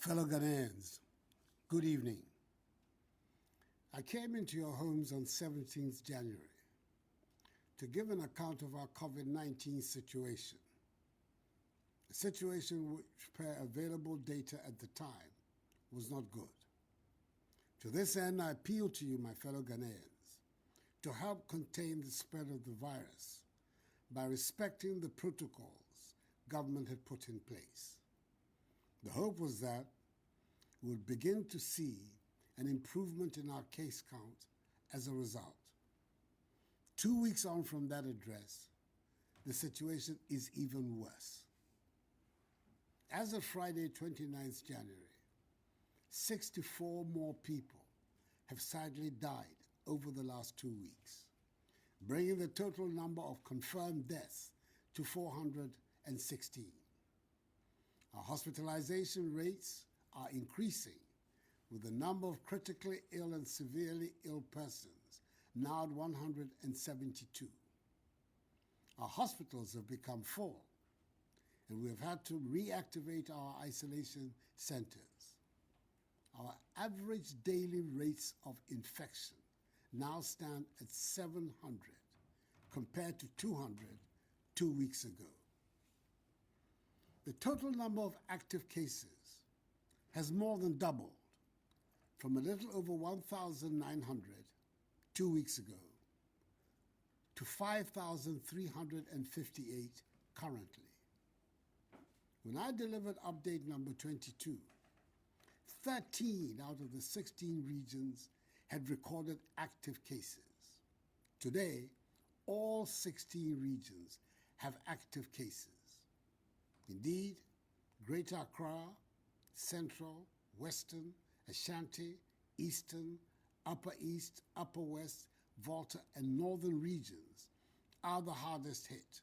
Fellow Ghanaians, good evening. I came into your homes on 17th January to give an account of our COVID-19 situation, a situation which, per available data at the time, was not good. To this end, I appeal to you, my fellow Ghanaians, to help contain the spread of the virus by respecting the protocols government had put in place. The hope was that we would begin to see an improvement in our case count as a result. 2 weeks on from that address, the situation is even worse. As of Friday, 29th January, 64 more people have sadly died over the last 2 weeks, bringing the total number of confirmed deaths to 416. Our hospitalization rates are increasing, with the number of critically ill and severely ill persons now at 172. Our hospitals have become full, and we have had to reactivate our isolation centers. Our average daily rates of infection now stand at 700, compared to 200 2 weeks ago. The total number of active cases has more than doubled, from a little over 1,900 2 weeks ago to 5,358 currently. When I delivered update number 22, 13 out of the 16 regions had recorded active cases. Today, all 16 regions have active cases. Indeed, Greater Accra, Central, Western, Ashanti, Eastern, Upper East, Upper West, Volta, and Northern regions are the hardest hit,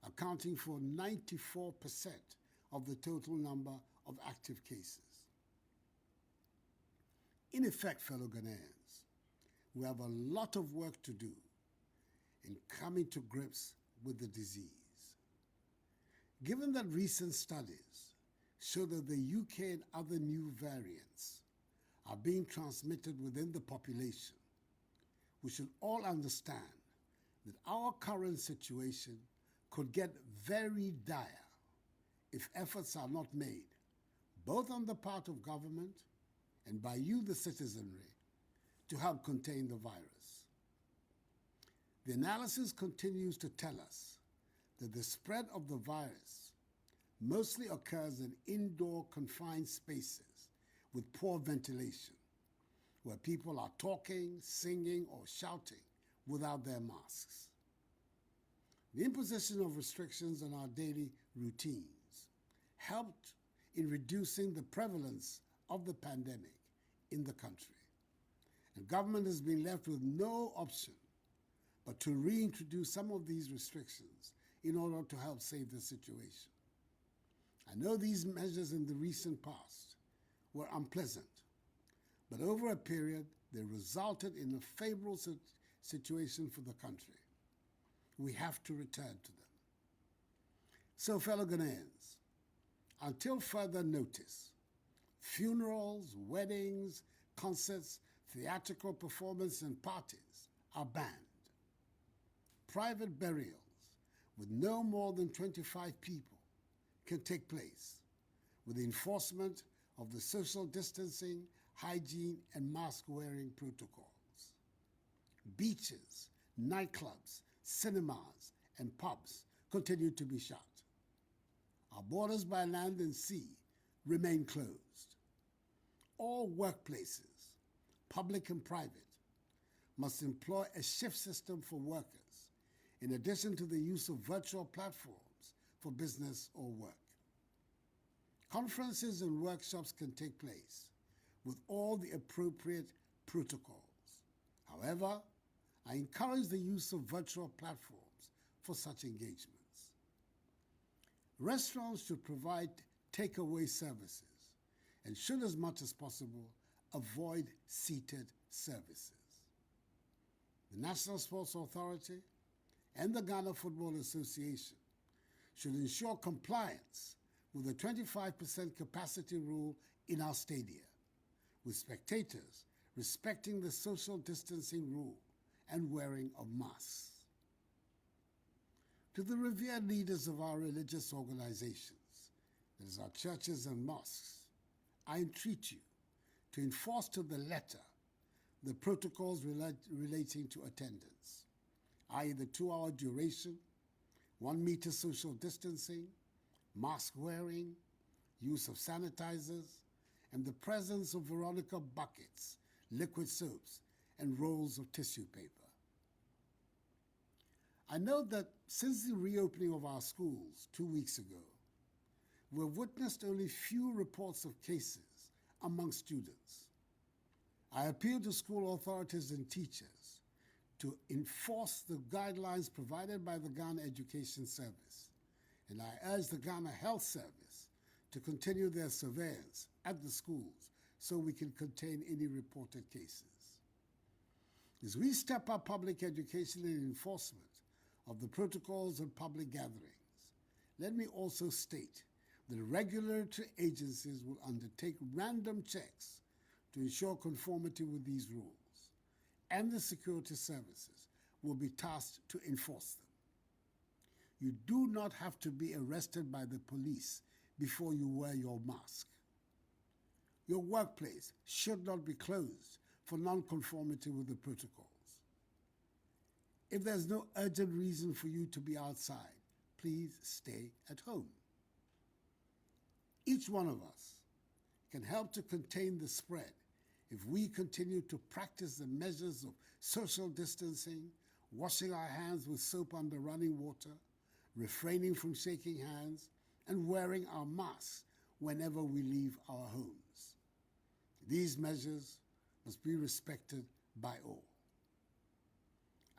accounting for 94% of the total number of active cases. In effect, fellow Ghanaians, we have a lot of work to do in coming to grips with the disease. Given that recent studies show that the UK and other new variants are being transmitted within the population, we should all understand that our current situation could get very dire if efforts are not made, both on the part of government and by you, the citizenry, to help contain the virus. The analysis continues to tell us that the spread of the virus mostly occurs in indoor confined spaces with poor ventilation, where people are talking, singing, or shouting without their masks. The imposition of restrictions on our daily routines helped in reducing the prevalence of the pandemic in the country. And government has been left with no option but to reintroduce some of these restrictions in order to help save the situation. I know these measures in the recent past were unpleasant, but over a period, they resulted in a favorable situation for the country. We have to return to them. So, fellow Ghanaians, until further notice, funerals, weddings, concerts, theatrical performances, and parties are banned. Private burials with no more than 25 people can take place, with the enforcement of the social distancing, hygiene, and mask-wearing protocols. Beaches, nightclubs, cinemas, and pubs continue to be shut. Our borders by land and sea remain closed. All workplaces, public and private, must employ a shift system for workers, in addition to the use of virtual platforms for business or work. Conferences and workshops can take place with all the appropriate protocols. However, I encourage the use of virtual platforms for such engagements. Restaurants should provide takeaway services and should, as much as possible, avoid seated services. The National Sports Authority and the Ghana Football Association should ensure compliance with a 25% capacity rule in our stadia, with spectators respecting the social distancing rule and wearing of masks. To the revered leaders of our religious organizations, that is our churches and mosques, I entreat you to enforce to the letter the protocols relating to attendance, i.e. the 2-hour duration, 1 meter social distancing, mask wearing, use of sanitizers, and the presence of Veronica buckets, liquid soaps, and rolls of tissue paper. I note that since the reopening of our schools 2 weeks ago, we have witnessed only few reports of cases among students. I appeal to school authorities and teachers to enforce the guidelines provided by the Ghana Education Service, and I urge the Ghana Health Service to continue their surveillance at the schools so we can contain any reported cases. As we step up public education and enforcement of the protocols and public gatherings, let me also state that regulatory agencies will undertake random checks to ensure conformity with these rules, and the security services will be tasked to enforce them. You do not have to be arrested by the police before you wear your mask. Your workplace should not be closed for non-conformity with the protocols. If there's no urgent reason for you to be outside, please stay at home. Each one of us can help to contain the spread if we continue to practice the measures of social distancing, washing our hands with soap under running water, refraining from shaking hands, and wearing our masks whenever we leave our homes. These measures must be respected by all.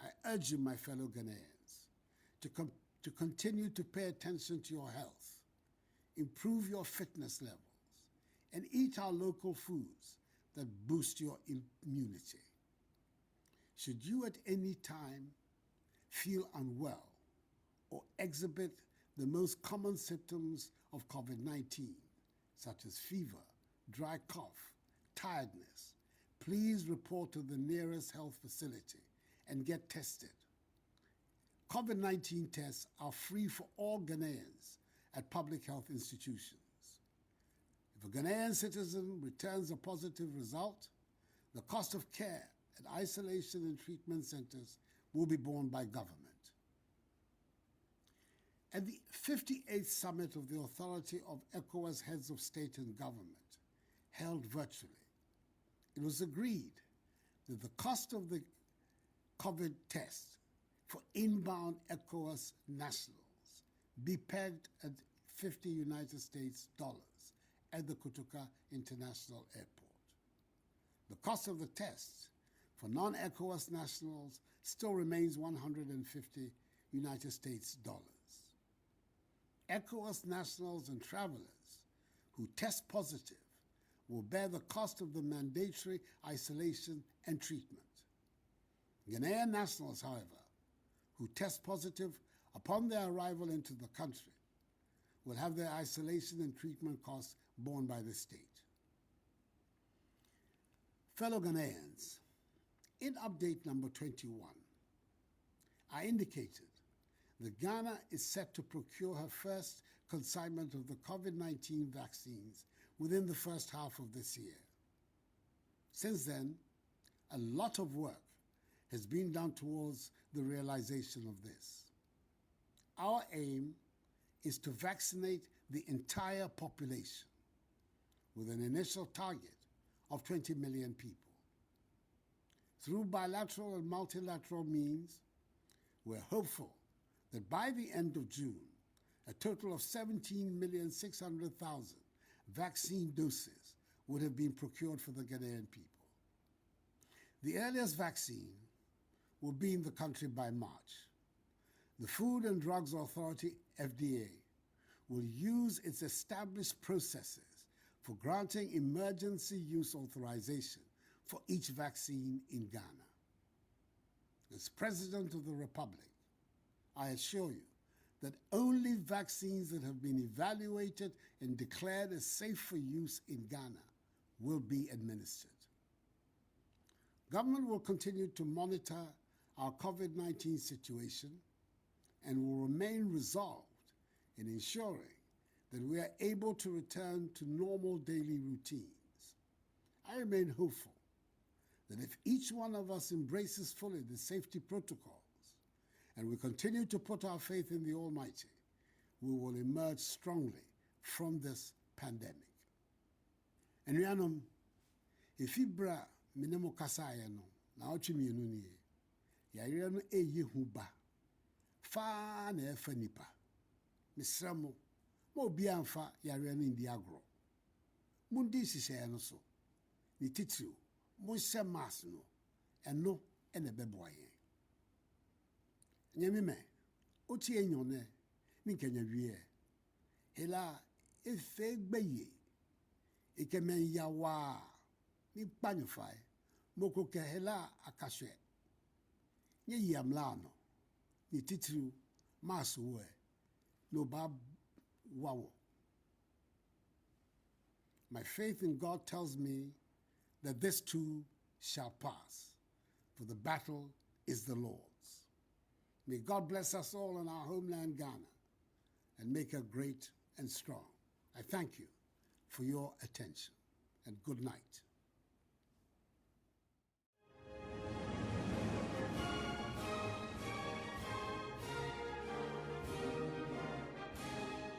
I urge you, my fellow Ghanaians, to continue to pay attention to your health, improve your fitness levels, and eat our local foods that boost your immunity. Should you at any time feel unwell or exhibit the most common symptoms of COVID-19, such as fever, dry cough, tiredness, please report to the nearest health facility and get tested. COVID-19 tests are free for all Ghanaians at public health institutions. If a Ghanaian citizen returns a positive result, the cost of care at isolation and treatment centers will be borne by government. At the 58th Summit of the Authority of ECOWAS Heads of State and Government, held virtually, it was agreed that the cost of the COVID test for inbound ECOWAS nationals be pegged at 50 United States dollars at the Kotoka International Airport. The cost of the tests for non-ECOWAS nationals still remains 150 United States dollars. ECOWAS nationals and travelers who test positive will bear the cost of the mandatory isolation and treatment. Ghanaian nationals, however, who test positive upon their arrival into the country will have their isolation and treatment costs borne by the state. Fellow Ghanaians, in update number 21, I indicated that Ghana is set to procure her first consignment of the COVID-19 vaccines within the first half of this year. Since then, a lot of work has been done towards the realization of this. Our aim is to vaccinate the entire population with an initial target of 20 million people. Through bilateral and multilateral means, we're hopeful that by the end of June, a total of 17,600,000 vaccine doses would have been procured for the Ghanaian people. The earliest vaccine will be in the country by March. The Food and Drugs Authority, FDA, will use its established processes for granting emergency use authorization for each vaccine in Ghana. As President of the Republic, I assure you that only vaccines that have been evaluated and declared as safe for use in Ghana will be administered. Government will continue to monitor our COVID-19 situation and will remain resolved in ensuring that we are able to return to normal daily routines. I remain hopeful that if each one of us embraces fully the safety protocols and we continue to put our faith in the Almighty, we will emerge strongly from this pandemic. Enuanom, ifibra minemo kasaya no, na ochimienu niye. Yayire no eyi hu ba. Fa na efa nipa. Misra mo, ma obi amfa yare no ndi agro. Mundi hihye no so. Ni titiri, mo hye mask no, eno ene beboa yen. Nyame me, oti enyone, ni kenya wie. Hela efe gbeye. Ikemen yawa, ni panyofai, moko ke hela akashwe. Nye yamlano, ni titiri, mask we, no bab wawo. My faith in God tells me that this too shall pass, for the battle is the Lord's. May God bless us all in our homeland Ghana and make her great and strong. I thank you for your attention, and good night.